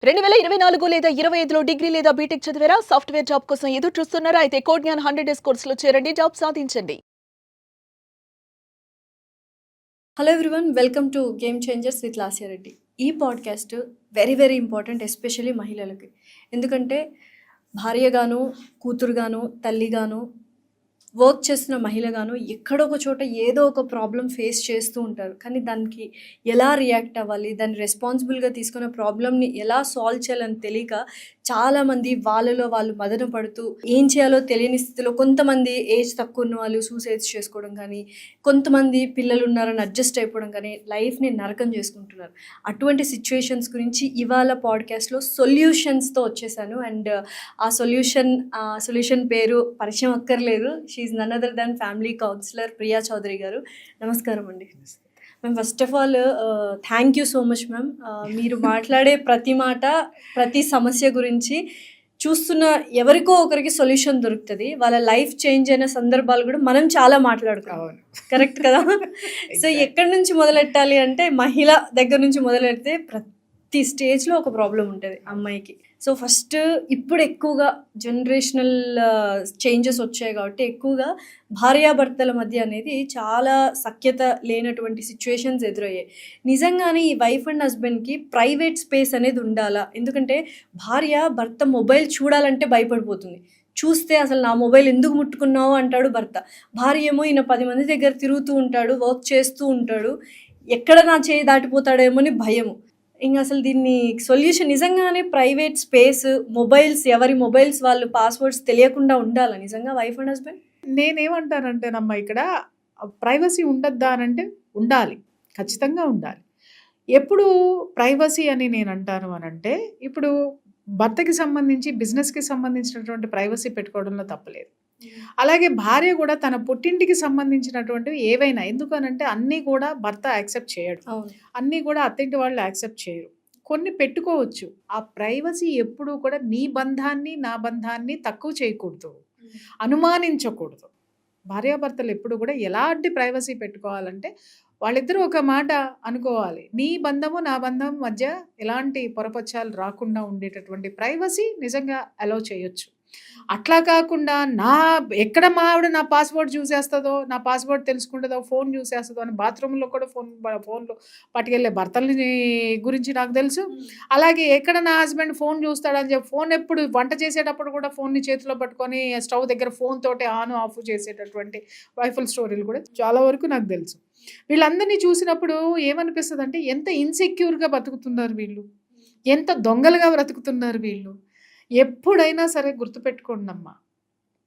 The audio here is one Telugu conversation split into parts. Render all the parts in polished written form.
2024 లేదా 25లో డిగ్రీ లేదా బీటెక్ చదివారా? సాఫ్ట్‌వేర్ జాబ్ కోసం ఎదురు చూస్తున్నారా? అయితే కోడ్ జ్ఞాన్ 100 డేస్ కోర్సులో చేరండి. జాబ్ సాధించండి. Hello everyone, welcome to game changers with Lasya Reddy. ఈ podcast very very important, especially మహిళలకి. ఎందుకంటే భార్యగాను, కూతురుగాను, తల్లిగాను, వర్క్ చేస్తున్న మహిళగాను ఎక్కడో ఒక చోట ఏదో ఒక ప్రాబ్లం ఫేస్ చేస్తూ ఉంటారు. కానీ దానికి ఎలా రియాక్ట్ అవ్వాలి, దాన్ని రెస్పాన్సిబుల్గా తీసుకున్న ప్రాబ్లమ్ని ఎలా సాల్వ్ చేయాలని తెలియక చాలామంది వాళ్ళలో వాళ్ళు మదన పడుతూ ఏం చేయాలో తెలియని స్థితిలో కొంతమంది ఏజ్ తక్కువ ఉన్న వాళ్ళు సూసైడ్స్ చేసుకోవడం కానీ, కొంతమంది పిల్లలు ఉన్నారని అడ్జస్ట్ అయిపోవడం కానీ లైఫ్ని నరకం చేసుకుంటున్నారు. అటువంటి సిచ్యువేషన్స్ గురించి ఇవాళ పాడ్కాస్ట్లో సొల్యూషన్స్తో వచ్చేసాను. అండ్ ఆ సొల్యూషన్ పేరు పరిచయం అక్కర్లేదు. She none other than family counsellor Priya Chaudhary గారు. నమస్కారం అండి. Ma'am, first of all thank you so much ma'am. మీరు మాట్లాడే ప్రతి మాట, ప్రతి సమస్య గురించి చూస్తున్న ఎవరికో ఒకరికి సొల్యూషన్ దొరుకుతుంది. వాళ్ళ లైఫ్ చేంజ్ అయిన సందర్భాలు కూడా మనం చాలా మాట్లాడుకోవాలి. కరెక్ట్ కదా? సో ఎక్కడి నుంచి మొదలెట్టాలి అంటే మహిళ దగ్గర నుంచి మొదలెడితే ప్రతి స్టేజ్లో ఒక ప్రాబ్లం ఉంటుంది అమ్మాయికి. సో ఫస్ట్ ఇప్పుడు ఎక్కువగా జనరేషనల్ చేంజెస్ వచ్చాయి కాబట్టి ఎక్కువగా భార్యాభర్తల మధ్య అనేది చాలా సఖ్యత లేనటువంటి సిచ్యువేషన్స్ ఎదురయ్యాయి. నిజంగానే ఈ వైఫ్ అండ్ హస్బెండ్కి ప్రైవేట్ స్పేస్ అనేది ఉండాలా? ఎందుకంటే భార్య భర్త మొబైల్ చూడాలంటే భయపడిపోతుంది. చూస్తే అసలు నా మొబైల్ ఎందుకు ముట్టుకున్నావు అంటాడు భర్త. భార్య ఏమో ఈయన 10 మంది దగ్గర తిరుగుతూ ఉంటాడు, వర్క్ చేస్తూ ఉంటాడు, ఎక్కడ నా చేయి దాటిపోతాడేమో అని భయము. ఇంకా అసలు దీన్ని సొల్యూషన్ నిజంగానే ప్రైవేట్ స్పేస్, మొబైల్స్, ఎవరి మొబైల్స్ వాళ్ళు పాస్వర్డ్స్ తెలియకుండా ఉండాలా నిజంగా వైఫ్ అండ్ హస్బెండ్? నేనేమంటానంటేనమ్మా, ఇక్కడ ప్రైవసీ ఉండద్దా అనంటే ఉండాలి, ఖచ్చితంగా ఉండాలి. ఎప్పుడు ప్రైవసీ అని నేను అంటాను అనంటే, ఇప్పుడు భర్తకి సంబంధించి బిజినెస్కి సంబంధించినటువంటి ప్రైవసీ పెట్టుకోవడంలో తప్పలేదు. అలాగే భార్య కూడా తన పుట్టింటికి సంబంధించినటువంటివి ఏవైనా, ఎందుకనంటే అన్నీ కూడా భర్త యాక్సెప్ట్ చేయడు, అన్నీ కూడా అత్తింటి వాళ్ళు యాక్సెప్ట్ చేయరు. కొన్ని పెట్టుకోవచ్చు. ఆ ప్రైవసీ ఎప్పుడూ కూడా నీ బంధాన్ని నా బంధాన్ని తక్కువ చేయకూడదు, అనుమానించకూడదు. భార్యాభర్తలు ఎప్పుడు కూడా ఎలాంటి ప్రైవసీ పెట్టుకోవాలంటే వాళ్ళిద్దరూ ఒక మాట అనుకోవాలి. నీ బంధము నా బంధం మధ్య ఎలాంటి పొరపచ్చాలు రాకుండా ఉండేటటువంటి ప్రైవసీ నిజంగా అలౌ చేయొచ్చు. అట్లా కాకుండా ఎక్కడ మా ఆవిడ నా పాస్వర్డ్ చూసేస్తుందో, నా పాస్వర్డ్ తెలుసుకుంటుందో, ఫోన్ చూసేస్తుందో అని బాత్రూంలో కూడా ఫోన్లో పట్టుకెళ్ళే భర్తల్ని గురించి నాకు తెలుసు. అలాగే ఎక్కడ నా హస్బెండ్ ఫోన్ చూస్తాడని చెప్పి ఫోన్ ఎప్పుడు వంట చేసేటప్పుడు కూడా ఫోన్ని చేతిలో పట్టుకొని స్టవ్ దగ్గర ఫోన్ తోటి ఆన్ ఆఫ్ చేసేటటువంటి వైఫుల్ స్టోరీలు కూడా చాలా వరకు నాకు తెలుసు. వీళ్ళందరినీ చూసినప్పుడు ఏమనిపిస్తుంది అంటే, ఎంత ఇన్సెక్యూర్గా బతుకుతున్నారు వీళ్ళు, ఎంత దొంగలుగా బ్రతుకుతున్నారు వీళ్ళు. ఎప్పుడైనా సరే గుర్తుపెట్టుకోండి అమ్మా,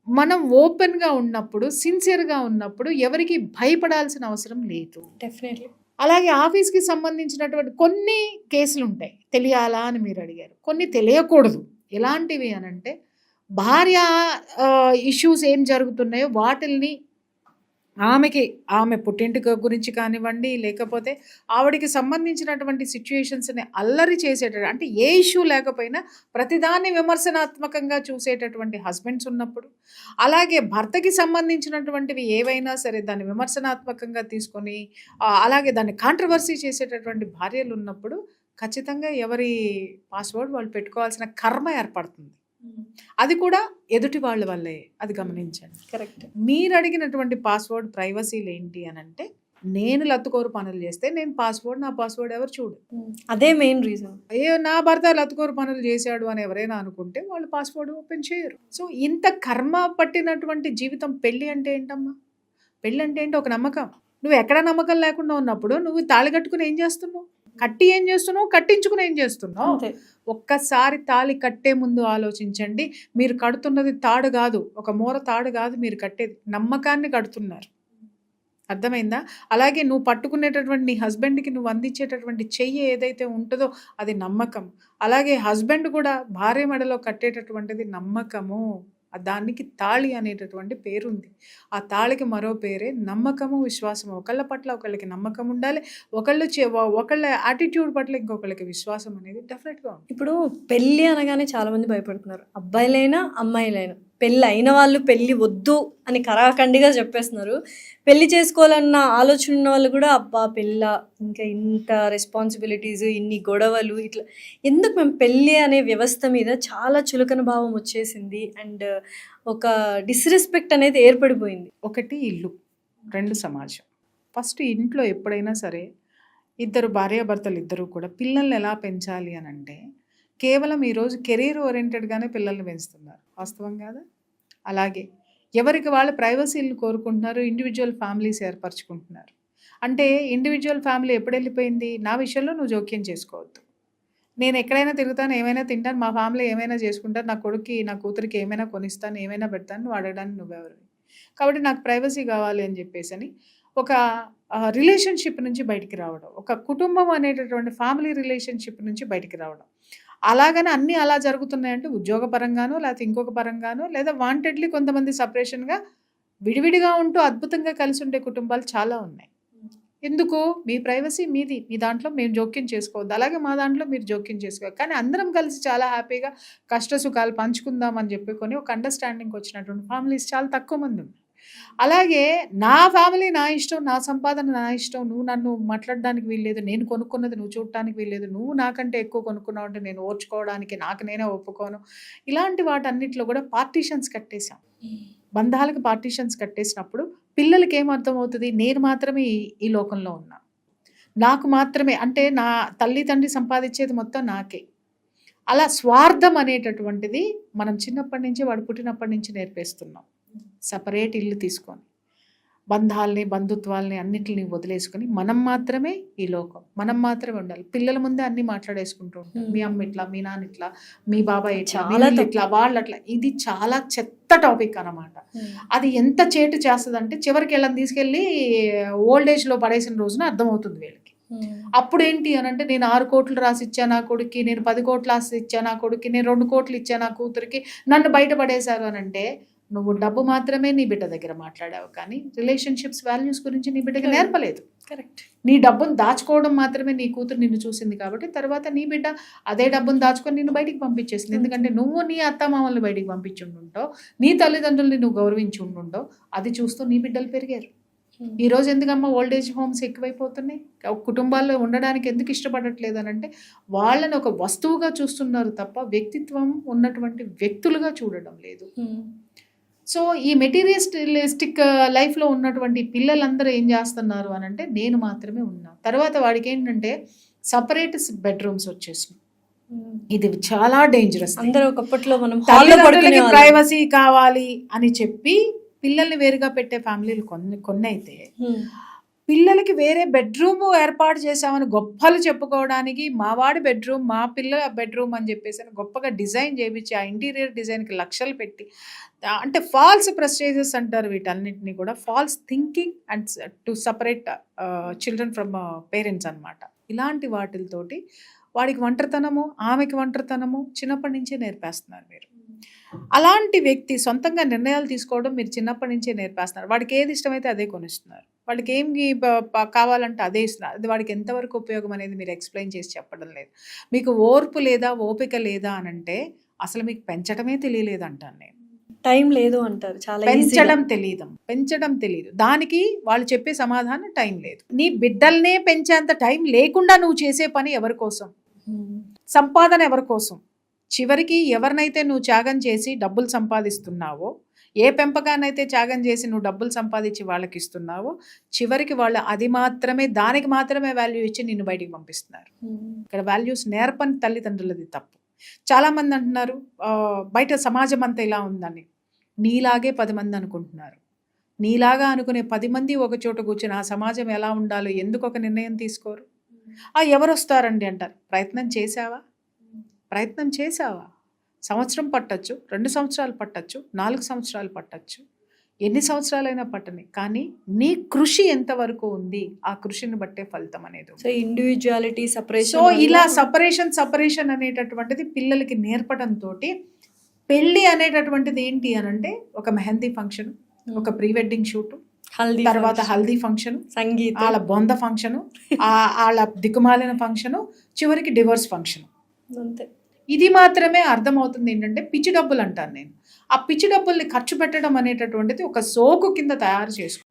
మనం ఓపెన్గా ఉన్నప్పుడు, సిన్సియర్గా ఉన్నప్పుడు ఎవరికి భయపడాల్సిన అవసరం లేదు. డెఫినెట్లీ. అలాగే ఆఫీస్కి సంబంధించినటువంటి కొన్ని కేసులు ఉంటాయి, తెలియాలా అని మీరు అడిగారు. కొన్ని తెలియకూడదు. ఎలాంటివి అనంటే, భార్య ఇష్యూస్ ఏం జరుగుతున్నాయో వాటిల్ని ఆమె పుట్టింటి గురించి కానివ్వండి, లేకపోతే ఆవిడికి సంబంధించినటువంటి సిచ్యుయేషన్స్ని అల్లరి చేసేటటువంటి, అంటే ఏ ఇష్యూ లేకపోయినా ప్రతిదాన్ని విమర్శనాత్మకంగా చూసేటటువంటి హస్బెండ్స్ ఉన్నప్పుడు, అలాగే భర్తకి సంబంధించినటువంటివి ఏవైనా సరే దాన్ని విమర్శనాత్మకంగా తీసుకొని అలాగే దాన్ని కాంట్రవర్సీ చేసేటటువంటి భార్యలు ఉన్నప్పుడు ఖచ్చితంగా ఎవరి పాస్వర్డ్ వాళ్ళు పెట్టుకోవాల్సిన కర్మ ఏర్పడుతుంది. అది కూడా ఎదుటి వాళ్ళ వల్లే, అది గమనించండి. కరెక్ట్. మీరు అడిగినటువంటి పాస్వర్డ్ ప్రైవసీలు ఏంటి అని అంటే, నేను లత్తుకోరు పనులు చేస్తే నా పాస్వర్డ్ ఎవరు చూడు. అదే మెయిన్ రీజన్. నా భర్త లత్తుకోరు పనులు చేశాడు అని ఎవరైనా అనుకుంటే వాళ్ళు పాస్వర్డ్ ఓపెన్ చేయరు. సో ఇంత కర్మ పట్టినటువంటి జీవితం. పెళ్ళి అంటే ఏంటమ్మా? పెళ్ళి అంటే ఏంటి? ఒక నమ్మకం. నువ్వు ఎక్కడ నమ్మకం లేకుండా ఉన్నప్పుడు నువ్వు తాళి కట్టుకుని ఏం చేస్తున్నావు? కట్టి ఏం చేస్తున్నావు? కట్టించుకుని ఏం చేస్తున్నావు? ఒక్కసారి తాళి కట్టే ముందు ఆలోచించండి. మీరు కడుతున్నది తాడు కాదు, ఒక మూర తాడు కాదు, మీరు కట్టేది నమ్మకాన్ని కడుతున్నారు. అర్థమైందా? అలాగే నువ్వు పట్టుకునేటటువంటి నీ హస్బెండ్కి నువ్వు అందించేటటువంటి చెయ్యి ఏదైతే ఉంటుందో అది నమ్మకం. అలాగే హస్బెండ్ కూడా భార్య మెడలో కట్టేటటువంటిది నమ్మకము. దానికి తాళి అనేటటువంటి పేరుంది. ఆ తాళికి మరో పేరే నమ్మకము, విశ్వాసము. ఒకళ్ళ పట్ల ఒకళ్ళకి నమ్మకం ఉండాలి, ఒకళ్ళ యాటిట్యూడ్ పట్ల ఇంకొకళ్ళకి విశ్వాసం అనేది డెఫినెట్గా ఉంది. ఇప్పుడు పెళ్ళి అనగానే చాలామంది భయపడుతున్నారు, అబ్బాయిలైనా అమ్మాయిలైనా. పెళ్ళి అయిన వాళ్ళు పెళ్ళి వద్దు అని కరాఖండిగా చెప్పేస్తున్నారు. పెళ్లి చేసుకోవాలన్న ఆలోచన ఉన్న వాళ్ళు కూడా అబ్బా పెళ్ళ, ఇంకా ఇంత రెస్పాన్సిబిలిటీస్, ఇన్ని గొడవలు, ఇట్లా ఎందుకు మేము పెళ్ళి అనే వ్యవస్థ మీద చాలా చులకన భావం వచ్చేసింది అండ్ ఒక డిస్రెస్పెక్ట్ అనేది ఏర్పడిపోయింది. ఒకటి ఇల్లు, 2 సమాజం. ఫస్ట్ ఇంట్లో ఎప్పుడైనా సరే ఇద్దరు భార్యాభర్తలు ఇద్దరు కూడా పిల్లల్ని ఎలా పెంచాలి అని అంటే కేవలం ఈరోజు కెరీర్ ఓరియంటెడ్గానే పిల్లల్ని పెంచుతున్నారు. వాస్తవం కాదా? అలాగే ఎవరికి వాళ్ళు ప్రైవసీలు కోరుకుంటున్నారు, ఇండివిజువల్ ఫ్యామిలీస్ ఏర్పరచుకుంటున్నారు. అంటే ఇండివిజువల్ ఫ్యామిలీ ఎప్పుడు వెళ్ళిపోయింది? నా విషయంలో నువ్వు జోక్యం చేసుకోవద్దు, నేను ఎక్కడైనా తిరుగుతాను, ఏమైనా తింటాను, మా ఫ్యామిలీ ఏమైనా చేసుకుంటారు, నా కొడుక్కి నా కూతురికి ఏమైనా కొనిస్తాను, ఏమైనా పెడతాను, నువ్వు అడగడానికి నువ్వెవరివి, కాబట్టి నాకు ప్రైవసీ కావాలి అని చెప్పేసి అని ఒక రిలేషన్షిప్ నుంచి బయటికి రావడం, ఒక కుటుంబం అనేటటువంటి ఫ్యామిలీ రిలేషన్షిప్ నుంచి బయటికి రావడం. అలాగని అన్నీ అలా జరుగుతున్నాయంటే ఉద్యోగపరంగానో లేకపోతే ఇంకొక పరంగానో లేదా వాంటెడ్లీ కొంతమంది సపరేషన్గా విడివిడిగా ఉంటూ అద్భుతంగా కలిసి ఉండే కుటుంబాలు చాలా ఉన్నాయి. ఎందుకు? మీ ప్రైవసీ మీది, మీ దాంట్లో మేము జోక్యం చేసుకోవద్దు, అలాగే మా దాంట్లో మీరు జోక్యం చేసుకోవద్దు. కానీ అందరం కలిసి చాలా హ్యాపీగా కష్ట సుఖాలు పంచుకుందాం అని చెప్పుకొని ఒక అండర్స్టాండింగ్ వచ్చినటువంటి ఫ్యామిలీస్ చాలా తక్కువ మంది ఉన్నాయి. అలాగే నా ఫ్యామిలీ నా ఇష్టం, నా సంపాదన నా ఇష్టం, నువ్వు నన్ను మాట్లాడడానికి వీల్లేదు, నేను కొనుక్కున్నది నువ్వు చూడటానికి వీల్లేదు, నువ్వు నాకంటే ఎక్కువ కొనుక్కున్నావు అంటే నేను ఓర్చుకోవడానికి నాకు నేనే ఒప్పుకోను. ఇలాంటి వాటన్నిటిలో కూడా పార్టీషన్స్ కట్టేశాం. బంధాలకు పార్టీషన్స్ కట్టేసినప్పుడు పిల్లలకి ఏమర్థమవుతుంది? నేను మాత్రమే ఈ లోకంలో ఉన్నా, నాకు మాత్రమే, అంటే నా తల్లి తండ్రి సంపాదించేది మొత్తం నాకే. అలా స్వార్థం అనేటటువంటిది మనం చిన్నప్పటి నుంచి, వాడు పుట్టినప్పటి నుంచి నేర్పేస్తున్నాం. సపరేట్ ఇల్లు తీసుకొని బంధాలని బంధుత్వాలని అన్నిటిని వదిలేసుకొని మనం మాత్రమే ఈ లోకం, మనం మాత్రమే ఉండాలి. పిల్లల ముందే అన్ని మాట్లాడేసుకుంటూ ఉంటాం, మీ అమ్మ ఇట్లా, మీ నాన్న ఇట్లా, మీ బాబాయ్ ఇట్లా, ఇట్లా, వాళ్ళు అట్లా. ఇది చాలా చెత్త టాపిక్ అన్నమాట. అది ఎంత చేటు చేస్తుంది అంటే చివరికి వీళ్ళని తీసుకెళ్ళి ఓల్డ్ ఏజ్ లో పడేసిన రోజున అర్థమవుతుంది వీళ్ళకి. అప్పుడు ఏంటి అని అంటే నేను 6 కోట్లు రాసి ఇచ్చా నా కొడుక్కి, నేను 10 కోట్లు రాసి ఇచ్చా నా కొడుక్కి, నేను 2 కోట్లు ఇచ్చా నా కూతురికి, నన్ను బయట పడేశారు అని అంటే నువ్వు డబ్బు మాత్రమే నీ బిడ్డ దగ్గర మాట్లాడావు, కానీ రిలేషన్షిప్స్ వాల్యూస్ గురించి నీ బిడ్డకి నేర్పలేదు. కరెక్ట్. నీ డబ్బును దాచుకోవడం మాత్రమే నీ కూతురు నిన్ను చూసింది, కాబట్టి తర్వాత నీ బిడ్డ అదే డబ్బును దాచుకొని నిన్ను బయటికి పంపించేసింది. ఎందుకంటే నువ్వు నీ అత్తమామల్ని బయటికి పంపించి ఉండుంటావు, నీ తల్లిదండ్రుల్ని నువ్వు గౌరవించి ఉండుంటావు, అది చూస్తూ నీ బిడ్డలు పెరిగారు. ఈరోజు ఎందుకమ్మా ఓల్డ్ ఏజ్ హోమ్స్ ఎక్కువైపోతున్నాయి? కుటుంబాల్లో ఉండడానికి ఎందుకు ఇష్టపడట్లేదు అని అంటే వాళ్ళని ఒక వస్తువుగా చూస్తున్నారు తప్ప వ్యక్తిత్వం ఉన్నటువంటి వ్యక్తులుగా చూడడం లేదు. సో ఈ మెటీరియలిస్టిక్ లైఫ్లో ఉన్నటువంటి పిల్లలందరూ ఏం చేస్తున్నారు అని అంటే నేను మాత్రమే ఉన్నా. తర్వాత వాడికి ఏంటంటే సపరేట్ బెడ్రూమ్స్ వచ్చేసినాయి. ఇది చాలా డేంజరస్. అందరూ ఒకప్పట్లో మనం ప్రైవసీ కావాలి అని చెప్పి పిల్లల్ని వేరుగా పెట్టే ఫ్యామిలీలు కొన్ని అయితే పిల్లలకి వేరే బెడ్రూమ్ ఏర్పాటు చేసామని గొప్పలు చెప్పుకోవడానికి మా వాడి బెడ్రూమ్, మా పిల్లల బెడ్రూమ్ అని చెప్పేసి గొప్పగా డిజైన్ చేయించి ఆ ఇంటీరియర్ డిజైన్కి లక్షలు పెట్టి, అంటే ఫాల్స్ ప్రెస్టేజెస్ అంటారు వీటన్నిటిని కూడా, false thinking and to separate children from parents అన్నమాట. ఇలాంటి వాటితోటి వాడికి ఒంటరితనము, ఆమెకి ఒంటరితనము చిన్నప్పటి నుంచే నేర్పేస్తున్నారు మీరు. అలాంటి వ్యక్తి సొంతంగా నిర్ణయాలు తీసుకోవడం మీరు చిన్నప్పటి నుంచే నేర్పేస్తున్నారు. వాడికి ఏది ఇష్టమైతే అదే కొనిస్తున్నారు, వాడికి ఏం కావాలంటే అదే ఇస్తున్నారు. అది వాడికి ఎంతవరకు ఉపయోగం అనేది మీరు ఎక్స్ప్లెయిన్ చేసి చెప్పడం లేదు. మీకు ఓర్పు లేదా, ఓపిక లేదా అని అంటే అసలు మీకు పెంచడమే తెలియలేదు అంటాను నేను. టైం లేదు అంటారు, చాలా పెంచడం తెలియదు. దానికి వాళ్ళు చెప్పే సమాధానం టైం లేదు. నీ బిడ్డల్నే పెంచేంత టైం లేకుండా నువ్వు చేసే పని ఎవరి కోసం? సంపాదన ఎవరి కోసం? చివరికి ఎవరినైతే నువ్వు త్యాగం చేసి డబ్బులు సంపాదిస్తున్నావో, ఏ పెంపకాన్నైతే త్యాగం చేసి నువ్వు డబ్బులు సంపాదించి వాళ్ళకి ఇస్తున్నావో, చివరికి వాళ్ళు అది మాత్రమే, దానికి మాత్రమే వాల్యూ ఇచ్చి నిన్ను బయటికి పంపిస్తున్నారు. ఇక్కడ వాల్యూస్ నేర్పని తల్లిదండ్రులది తప్పు. చాలామంది అంటున్నారు బయట సమాజం అంతా ఇలా ఉందని. నీలాగే 10 మంది అనుకుంటున్నారు. నీలాగా అనుకునే 10 మంది ఒక చోట కూర్చొని ఆ సమాజం ఎలా ఉండాలో ఎందుకు ఒక నిర్ణయం తీసుకోరు? ఎవరు వస్తారండి అంటారు. ప్రయత్నం చేసావా? సంవత్సరం పట్టచ్చు, 2 సంవత్సరాలు పట్టచ్చు, 4 సంవత్సరాలు పట్టచ్చు, ఎన్ని సంవత్సరాలైనా పట్టని, కానీ నీ కృషి ఎంతవరకు ఉంది, ఆ కృషిని బట్టే ఫలితం అనేది. So individuality separation. సో ఇలా సపరేషన్ అనేటటువంటిది పిల్లలకి నేర్పడంతో పెళ్ళి అనేటటువంటిది ఏంటి అని అంటే ఒక మెహందీ ఫంక్షన్, ఒక ప్రీ వెడ్డింగ్ షూట్, తర్వాత హల్దీ ఫంక్షన్, సంగీతం, వాళ్ళ బొంద ఫంక్షను, వాళ్ళ దిక్కుమాలిన ఫంక్షను, చివరికి డివోర్స్ ఫంక్షన్. అంతే. ఇది మాత్రమే అర్థమవుతుంది ఏంటంటే పిచ్చి డబ్బులు అంటాను నేను. ఆ పిచ్చి డబ్బుల్ని ఖర్చు పెట్టడం అనేటటువంటిది ఒక సోకు కింద తయారు చేసుకుంటారు.